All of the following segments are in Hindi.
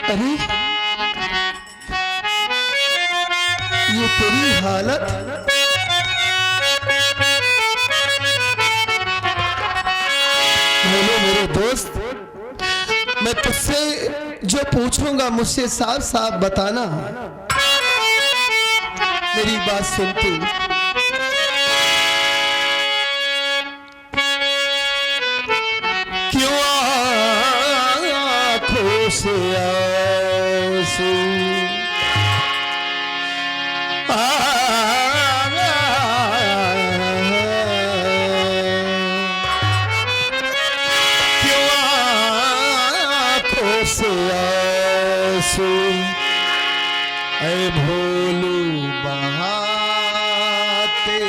अरे ये तेरी हालत, बोलो मेरे दोस्त, मैं तुझसे जो पूछूंगा मुझसे साफ साफ बताना। मेरी बात सुन तू। क्यों आँखों से आंसू क्यों आँखों से आंसू ऐ भोलू बहाते,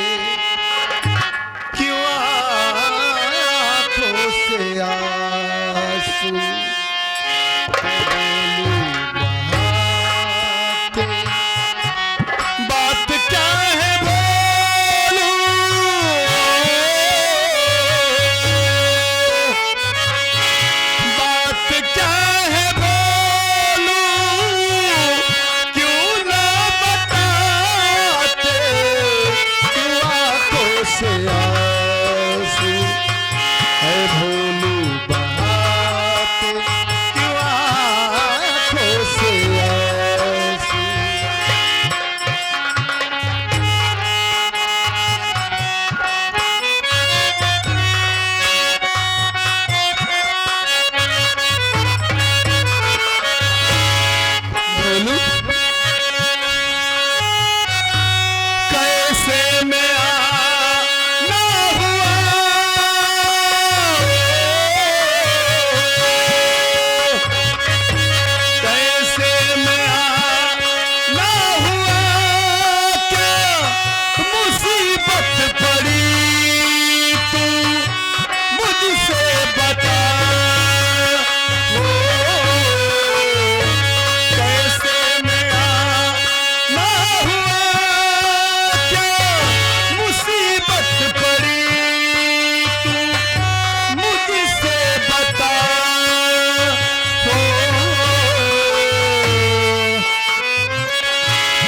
क्यों आँखों से आंसू ऐ भोलू बहाते। बात क्या है भोलू, बात क्या है भोलू, क्यों ना बताते, क्यों आँखों से आंसू है भोलू बहाते, क्यों आँखों से आंसू। भोलू कैसे मैं आना हुआ, कैसे मैं आना हुआ, क्या मुसीबत पड़ी तू मुझसे बता। कैसे मैं आना हुआ, क्या मुसीबत पड़ी तू मुझसे बता।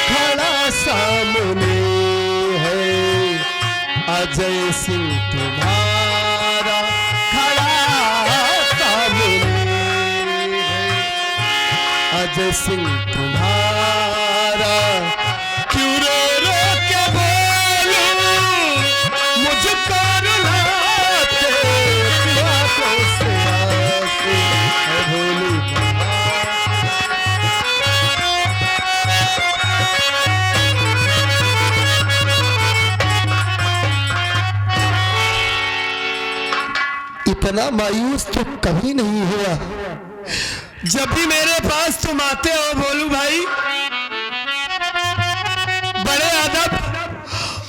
खड़ा सामने है अजय सिंह तुम्हारा, खड़ा सामने है अजय सिंह तुम्हारा। क्यों रो रो के बोलू मुझको रुलाते, क्यों आँखों से आंसू है भोलू बहाते। इतना मायूस तो कभी नहीं हुआ। जब भी मेरे पास तुम आते हो भोलू भाई, बड़े अदब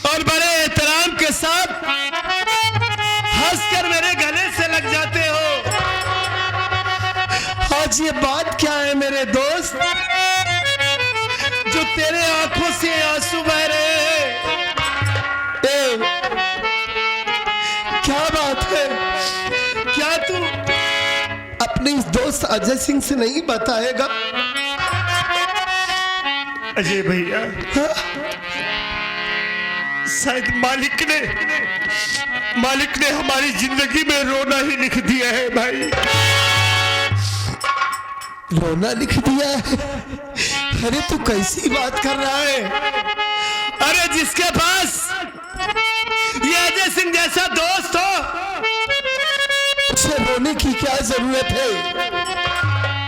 और बड़े एहतराम के साथ हंसकर मेरे गले से लग जाते हो। आज ये बात क्या है मेरे दोस्त, जो तेरे आंखों से आंसू बह रहे हैं? क्या बात है? क्या तू अपने इस दोस्त अजय सिंह से नहीं बताएगा? अजय भैया, हाँ? शायद मालिक ने हमारी जिंदगी में रोना ही लिख दिया है भाई। रोना लिख दिया है? अरे तू कैसी बात कर रहा है? अरे जिसके पास ये अजय सिंह जैसा दोस्त हो, उसे रोने की क्या जरूरत है?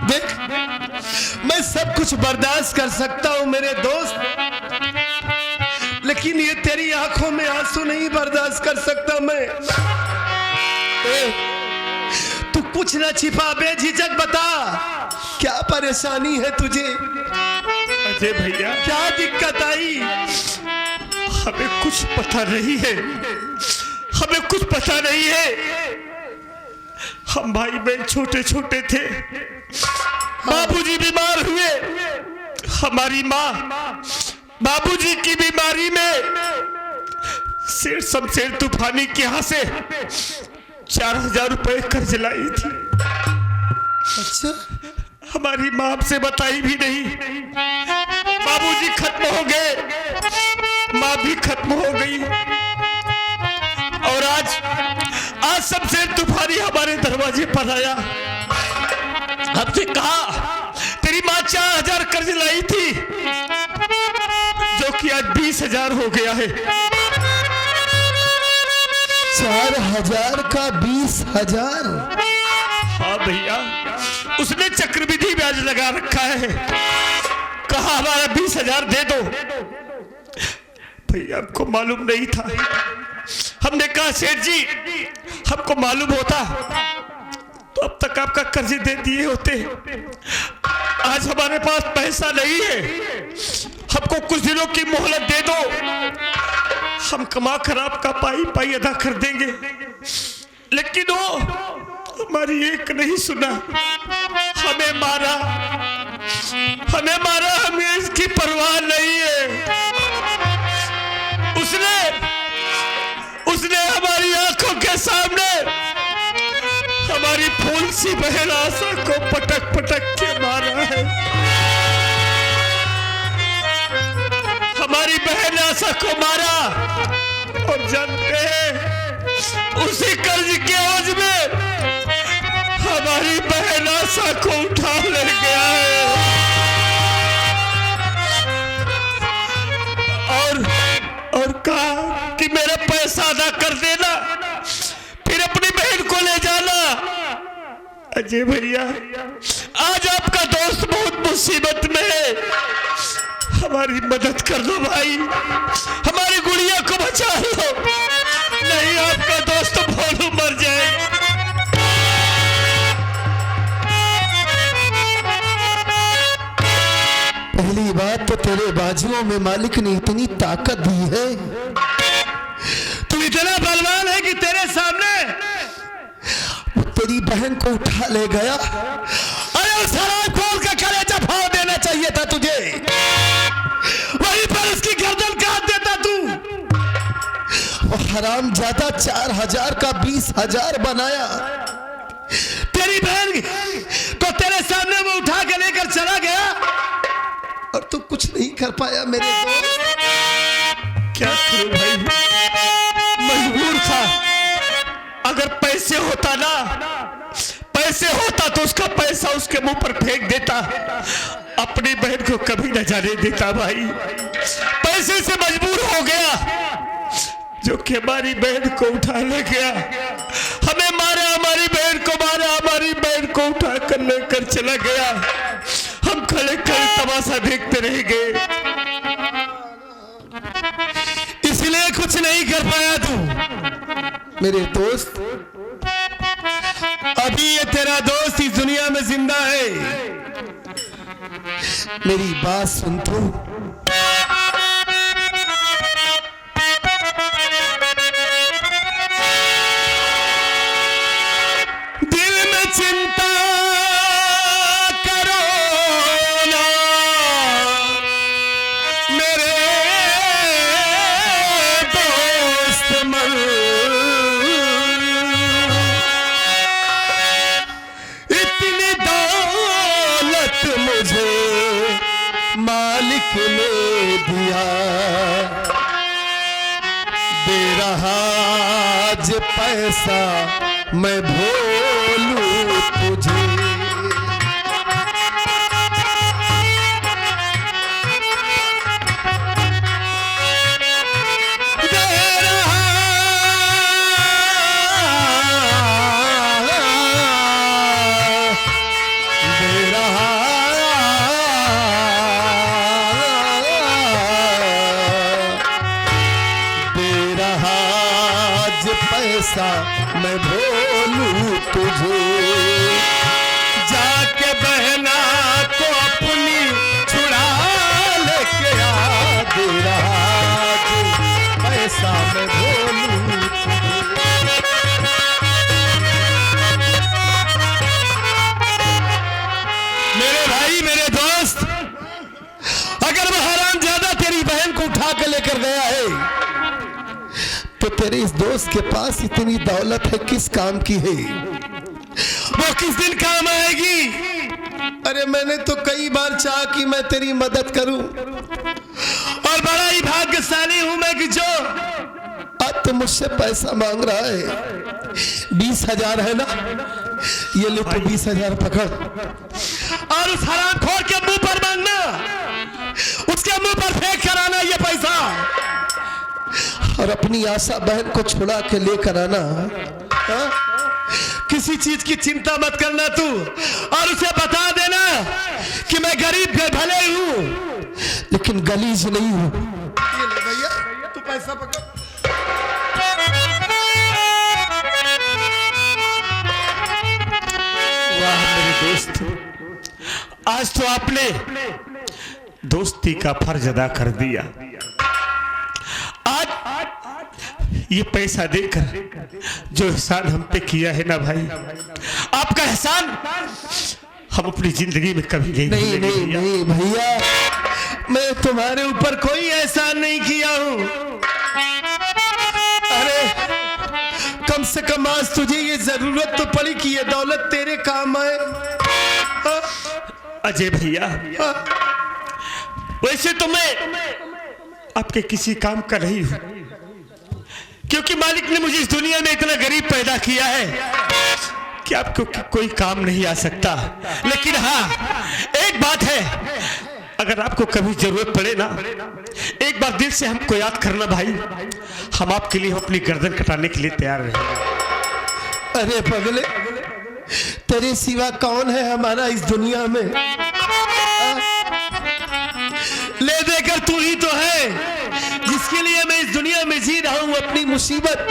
देख, मैं सब कुछ बर्दाश्त कर सकता हूं मेरे दोस्त, लेकिन ये तेरी आंखों में आंसू नहीं बर्दाश्त कर सकता मैं। तू कुछ ना छिपा, बेझिझक बता, क्या परेशानी है तुझे? अजय भैया, क्या दिक्कत आई? हमें कुछ पता नहीं है, हमें कुछ पता नहीं है। हम भाई बहन छोटे छोटे थे, बाबूजी बीमार हुए, हमारी माँ बाबूजी की बीमारी में शेर शमशेर तूफानी के यहाँ से 4000 रुपए कर्ज लाई थी। अच्छा, हमारी माँ से बताई भी नहीं। बाबूजी खत्म हो गए, माँ भी खत्म हो गई, और आज सबसे तूफानी हमारे दरवाजे पर आया। हमसे कहा तेरी माँ 4000 कर्ज लाई थी, जो कि आज 20,000 हो गया है। 4000 का 20,000? हाँ भैया, उसने चक्रवृद्धि ब्याज लगा रखा है। कहा हमारा 20,000 दे दो। भैया हमको मालूम नहीं था। हमने कहा सेठ जी, हमको मालूम होता तो अब तक आपका कर्ज दे दिए होते। आज हमारे पास पैसा नहीं है, हमको कुछ दिनों की मोहलत दे दो, हम कमा कर आपका पाई अदा कर देंगे। लेकिन वो हमारी एक नहीं सुना, हमें मारा, हमें इसकी परवाह नहीं है। उसने हमारी आंखों के सामने हमारी फूल सी बहन आशा को पटक के मारा है। हमारी बहन आशा को मारा, और जानते हैं उसी कर्ज के एवज में हमारी बहन आशा को उठा ले गया है, और कहा कि मेरा पैसा अदा कर देना, फिर अपनी बहन को ले जाना। अजय भैया, आज आपका दोस्त बहुत मुसीबत में है, हमारी मदद कर दो भाई, हमारी गुड़िया को बचा लो, नहीं आपका दोस्त भोलू मर जाएगा। पहली बात तो तेरे बाजुओं में मालिक ने इतनी ताकत दी है, तू इतना बलवान है कि तेरे सामने तेरी बहन को उठा ले गया। अरे उस हराम खोल का कलेजा फाड़ देना चाहिए था तुझे, वहीं पर उसकी गर्दन काट देता तू। वो हराम ज्यादा 4000 का 20,000 बनाया। तेरी बहन को तेरे सामने वो उठा के लेकर चला गया, और तू कुछ नहीं कर पाया मेरे दोस्त। क्या करूं भाई, मजबूर था। अगर पैसे होता तो उसका पैसा उसके मुंह पर फेंक देता, अपनी बहन को कभी न जाने देता भाई। पैसे से मजबूर हो गया, जो कि हमारी बहन को उठा ले गया, हमें मारा, हमारी बहन को मारा, हमारी बहन को उठा कर लेकर चला गया। हम खड़े तमाशा देखते रह गए, इसलिए कुछ नहीं कर पाया तू मेरे दोस्त। अभी ये तेरा दोस्त इस दुनिया में जिंदा है, मेरी बात सुन तू। दिल में चिंता मालिक ने दिया, दे रहा आज पैसा मैं भोलूं तुझे। मैं भोलूं तुझे, जाके बहना को अपनी छुड़ा लेके आ, दे रहा पैसा मैं भोलूं तुझे। मेरे भाई, मेरे दोस्त, अगर वह हराम ज्यादा तेरी बहन को उठा के लेकर गया है, तो तेरे इस दोस्त के पास इतनी दौलत है किस काम की है? वो किस दिन काम आएगी? अरे मैंने तो कई बार चाहा कि मैं तेरी मदद करूं, और बड़ा ही भाग्यशाली हूं मैं कि जो आज तो मुझसे पैसा मांग रहा है। 20,000 है ना, ये ले तो 20,000 पकड़, और उस हरामखोर के मुंह पर मांगना, उसके मुंह पर फेंक कर आना ये पैसा, और अपनी आशा बहन को छुड़ा के लेकर आना। हाँ? किसी चीज की चिंता मत करना तू, और उसे बता देना कि मैं गरीब भले हूं लेकिन गलीज नहीं हूं। ये ले भैया, तू पैसा पकड़। वाह मेरे दोस्त, आज तो आपने दोस्ती का फर्ज अदा कर दिया। आज ये पैसा देकर जो एहसान हम पे किया है ना भाई, आपका एहसान हम अपनी जिंदगी में कभी नहीं नहीं भैया, मैं तुम्हारे ऊपर कोई एहसान नहीं किया हूं। अरे कम से कम आज तुझे ये जरूरत तो पड़ी कि ये दौलत तेरे काम आए। अजय भैया, वैसे तो मैं आपके किसी काम का नहीं हूं, क्योंकि मालिक ने मुझे इस दुनिया में इतना गरीब पैदा किया है कि आपको कोई काम नहीं आ सकता। लेकिन हाँ, एक बात है, अगर आपको कभी जरूरत पड़े ना, एक बार दिल से हमको याद करना भाई, हम आपके लिए अपनी गर्दन कटाने के लिए तैयार रहेंगे। अरे पगले, तेरे सिवा कौन है हमारा इस दुनिया में? ले देकर तू ही तो है जिसके लिए मैं इस दुनिया में जी रहा हूं। अपनी मुसीबत,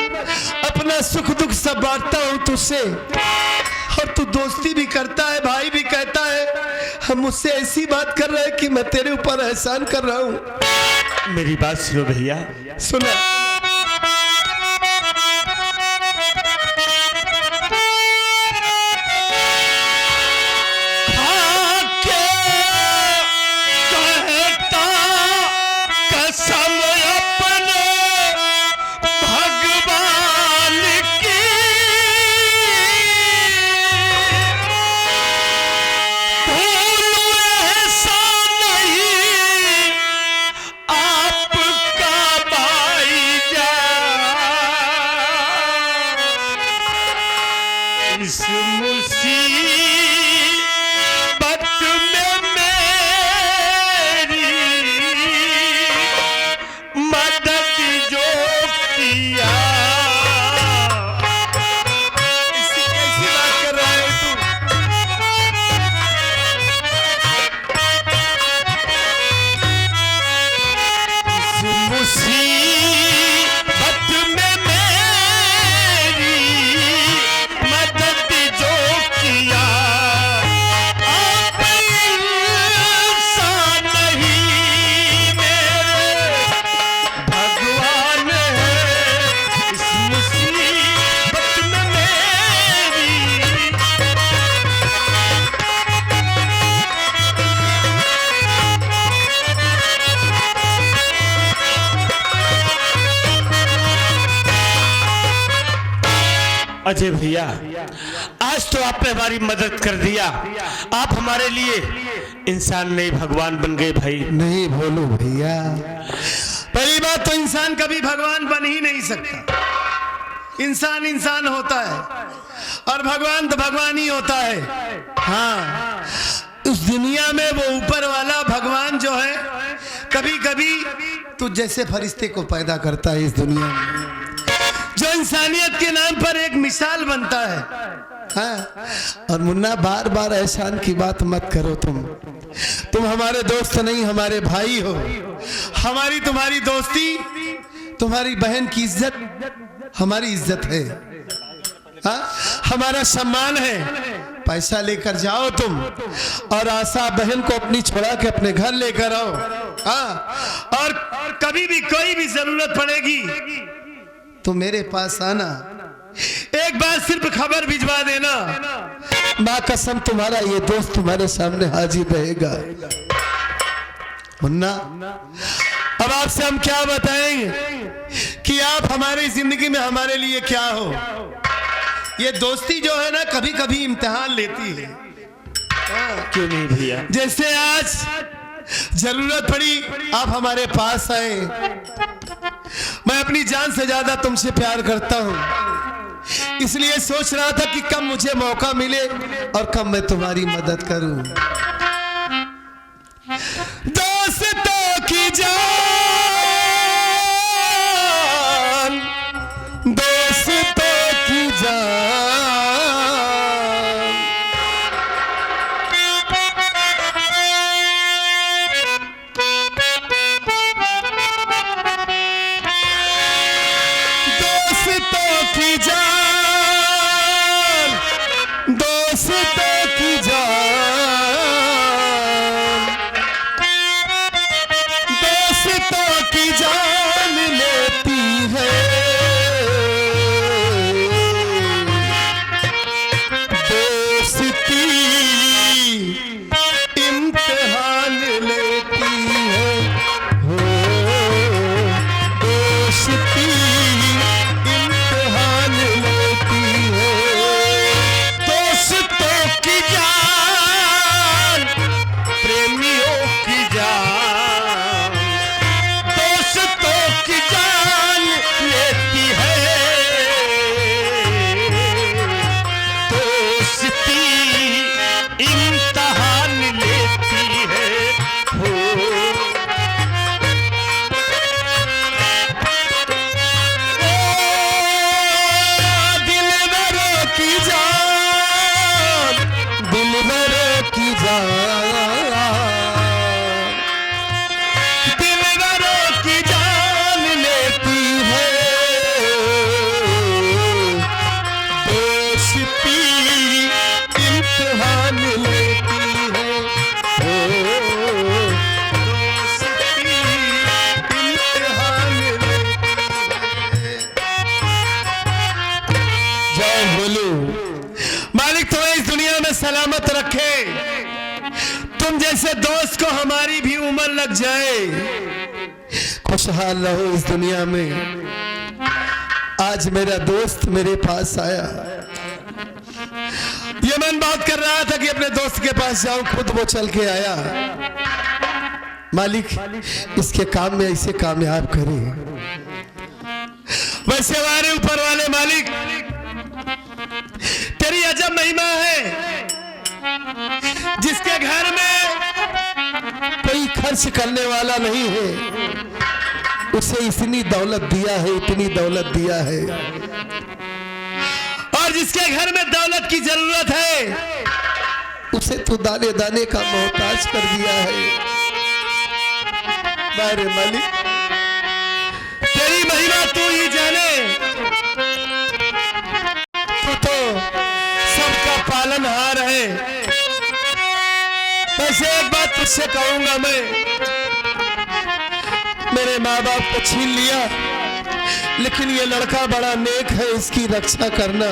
अपना सुख दुख सब बांटता हूं तुझसे, और तू दोस्ती भी करता है, भाई भी कहता है। हम मुझसे ऐसी बात कर रहे हैं कि मैं तेरे ऊपर एहसान कर रहा हूं। मेरी बात सुनो भैया, सुना। अजय भैया, आज तो आपने हमारी मदद कर दिया, आप हमारे लिए इंसान नहीं भगवान बन गए भाई। नहीं भोलू भैया, पहली बात तो इंसान कभी भगवान बन ही नहीं सकता। इंसान इंसान होता है और भगवान तो भगवान ही होता है। हाँ, उस दुनिया में वो ऊपर वाला भगवान जो है कभी कभी तू जैसे फरिश्ते को पैदा करता है इस दुनिया में, जो इंसानियत के नाम पर एक मिसाल बनता है। हाँ? और मुन्ना, बार बार एहसान की बात मत करो। तुम हमारे दोस्त नहीं, हमारे भाई हो। हमारी तुम्हारी दोस्ती, तुम्हारी बहन की इज्जत हमारी इज्जत है। हाँ? हमारा सम्मान है। पैसा लेकर जाओ तुम, और आशा बहन को अपनी छोड़ा के अपने घर लेकर आओ। हाँ? और कभी भी कोई भी जरूरत पड़ेगी तो मेरे पास आना, एक बार सिर्फ खबर भिजवा देना। माँ कसम, तुम्हारा ये दोस्त तुम्हारे सामने हाजिर रहेगा। मुन्ना, अब आपसे हम क्या बताएंगे कि आप हमारी जिंदगी में हमारे लिए क्या हो। ये दोस्ती जो है ना, कभी कभी इम्तिहान लेती है। क्यों नहीं भैया? जैसे आज जरूरत पड़ी आप हमारे पास आए। मैं अपनी जान से ज्यादा तुमसे प्यार करता हूं, इसलिए सोच रहा था कि कब मुझे मौका मिले और कब मैं तुम्हारी मदद करूं। दोस्तों की जान, दोस्तों की जान, दोस्तों की जान, दोस्तों की जान, दोस्तों की जान लेती है। दोस्ती इम्तिहान लेती है, हो दोस्ती इम्तिहान लेती है। दोस्तों की जान, प्रेमियों की जान, दोस्तों की जान लेती है। दोस्ती इम्तिहान लेती है, हो दिलबरों की जान, दिलबरों की जान, दिलबरों की जान लेती है। दोस्ती इम्तिहान लेती है, हो दोस्ती इम्तिहान लेती है। जय बोलो मालिक तुम्हें इस दुनिया में सलामत रखे। तुम जैसे दोस्त को हमारी भी उम्र लग जाए। खुशहाल रहो इस दुनिया में। आज मेरा दोस्त मेरे पास आया, ये मन बात कर रहा था कि अपने दोस्त के पास जाऊं, खुद वो चल के आया। मालिक इसके काम में ऐसे कामयाब करे। वैसे हमारे ऊपर वाले मालिक तेरी अजब महिमा है, जिसके घर में कोई खर्च करने वाला नहीं है, उसे इतनी दौलत दिया है, इतनी दौलत दिया है। और जिसके घर में दौलत की जरूरत है, उसे तो दाने दाने का मोहताज कर दिया है। मेरे मालिक तेरी महिमा तू ही जाने। तू तो सबका पालनहार है। वैसे एक बात तुझसे कहूंगा मैं, मेरे माँ बाप को छीन लिया, लेकिन ये लड़का बड़ा नेक है, इसकी रक्षा करना।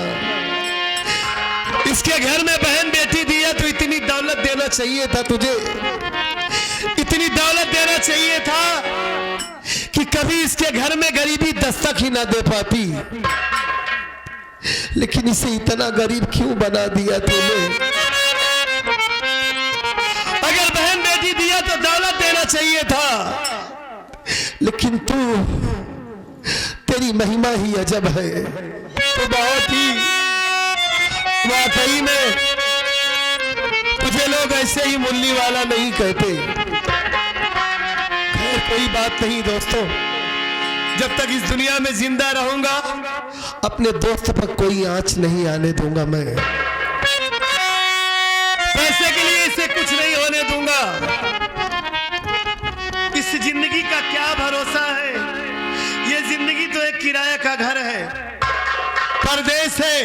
इसके घर में बहन बेटी दिया तो इतनी दौलत देना चाहिए था तुझे, इतनी दौलत देना चाहिए था कि कभी इसके घर में गरीबी दस्तक ही ना दे पाती। लेकिन इसे इतना गरीब क्यों बना दिया तूने? अगर बहन बेटी दिया तो दौलत देना चाहिए था, लेकिन तू, तेरी महिमा ही अजब है। तो बहुत ही वाकई में तुझे लोग ऐसे ही मुल्ली वाला नहीं कहते। खैर कोई बात नहीं दोस्तों, जब तक इस दुनिया में जिंदा रहूंगा अपने दोस्त पर कोई आंच नहीं आने दूंगा। मैं पैसे के लिए इसे कुछ नहीं होने दूंगा। इस जिंदगी का क्या भरोसा है? ये जिंदगी तो एक किराए का घर है, परदेश है।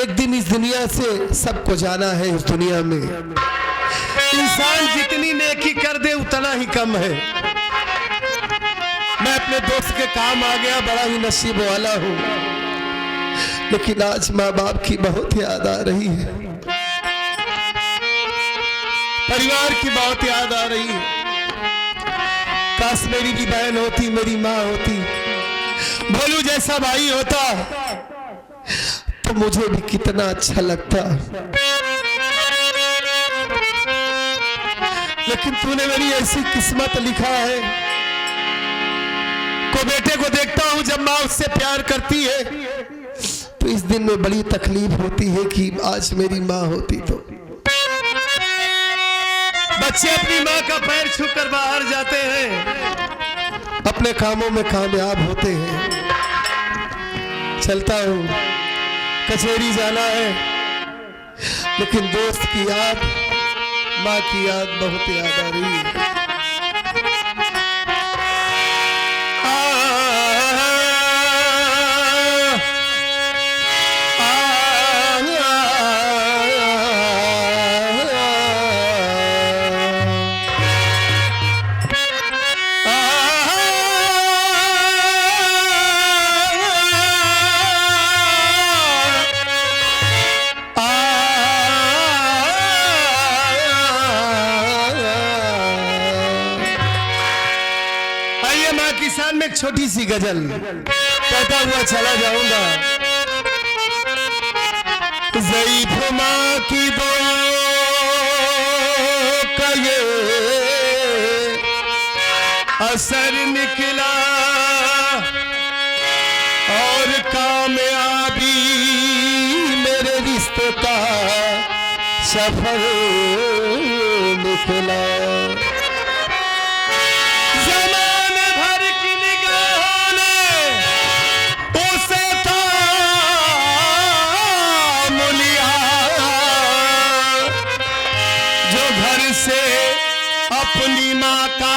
एक दिन इस दुनिया से सबको जाना है। इस दुनिया में इंसान जितनी नेकी कर दे उतना ही कम है। मैं अपने दोस्त के काम आ गया, बड़ा ही नसीब वाला हूं, लेकिन आज माँ बाप की बहुत याद आ रही है, परिवार की बहुत याद आ रही है। काश मेरी भी बहन होती, मेरी माँ होती, भोलू जैसा भाई होता तो मुझे भी कितना अच्छा लगता। लेकिन तूने मेरी ऐसी किस्मत लिखा है। को बेटे को देखता हूं जब माँ उससे प्यार करती है तो इस दिन में बड़ी तकलीफ होती है कि आज मेरी माँ होती तो। बच्चे अपनी माँ का पैर छूकर बाहर जाते हैं, अपने कामों में कामयाब होते हैं। चलता हूं, कचहरी जाना है, लेकिन दोस्त की याद, माँ की याद बहुत याद आ रही है। किसान में एक छोटी सी गजल कहता हुआ चला जाऊंगा। ज़ईफ़ माँ की दो का ये असर निकला और कामयाबी मेरे रिश्ते का सफर निकला। अपनी माँ का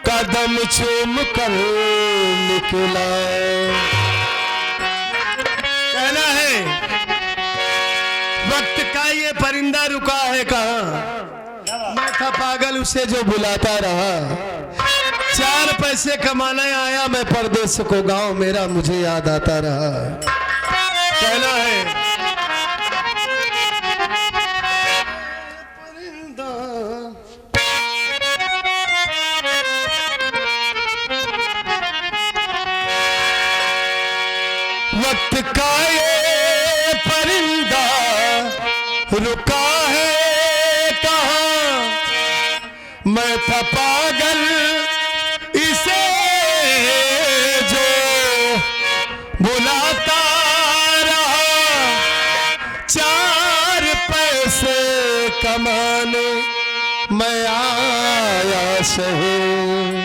कदम चूम कर निकला। कहना है वक्त का ये परिंदा रुका है कहाँ, मैं था पागल उसे जो बुलाता रहा। 4 पैसे कमाने आया मैं परदेस को, गांव मेरा मुझे याद आता रहा। कहना है वक्त का ये परिंदा रुका है कहाँ, मैं था पागल इसे जो बुलाता रहा। 4 पैसे कमाने मैं आया शहर,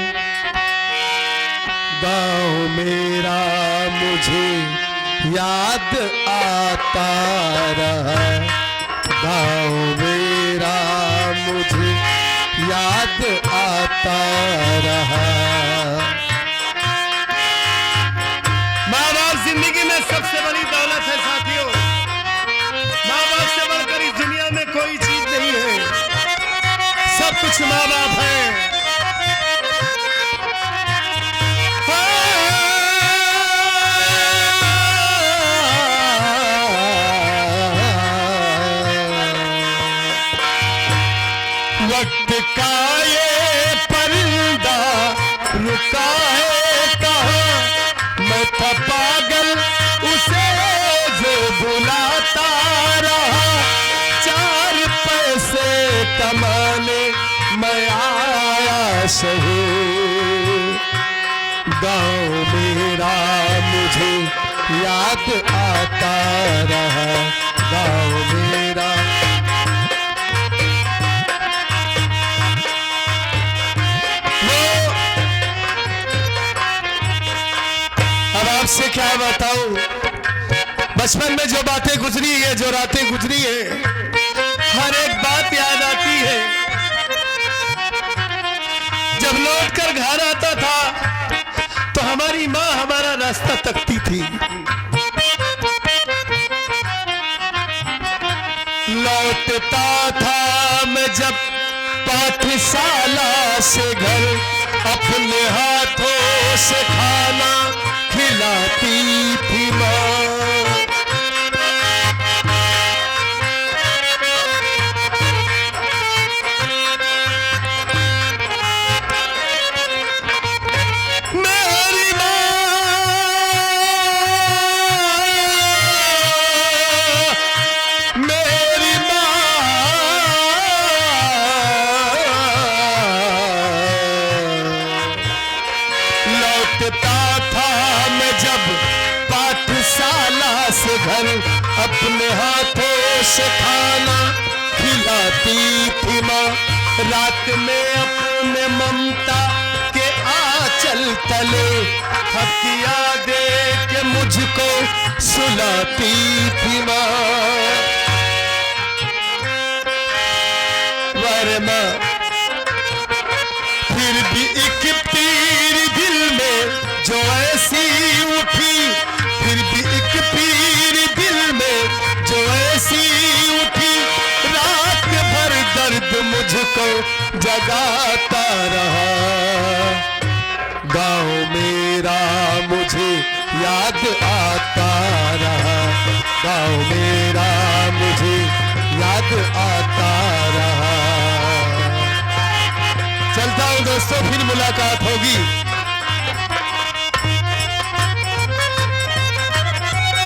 गाँव मेरा मुझे याद आता रहा। गाँव मेरा मुझे याद आता रहा। माँ बाप जिंदगी में सबसे बड़ी दौलत है साथियों। माँ बाप से बढ़कर इस दुनिया में कोई चीज नहीं है, सब कुछ माँ बाप है। वक्त का ये परिंदा रुका है कहाँ, मैं था पागल उसे जो बुलाता रहा। 4 पैसे कमाने मैं आया शहर, गाँव मेरा मुझे याद आता रहा। गाँव मेरा से क्या बताऊं, बचपन में जो बातें गुजरी है, जो रातें गुजरी है, हर एक बात याद आती है। जब लौट कर घर आता था तो हमारी माँ हमारा रास्ता तकती थी। लौटता था मैं जब पाठशाला से घर, अपने हाथों से खाना खिलाती थी माँ। मेरी माँ रात में अपने ममता के आंचल तले थपकिया दे के मुझको सुलाती थी माँ। वरना फिर भी एक पीर दिल में जो ऐसी उठी, फिर भी एक पीर दिल में जो ऐसी उठी, रात भर दर्द मुझको जगाता रहा। गाँव मेरा मुझे याद आता रहा, गाँव मेरा मुझे याद आता रहा। चलता हूँ दोस्तों, फिर मुलाकात होगी।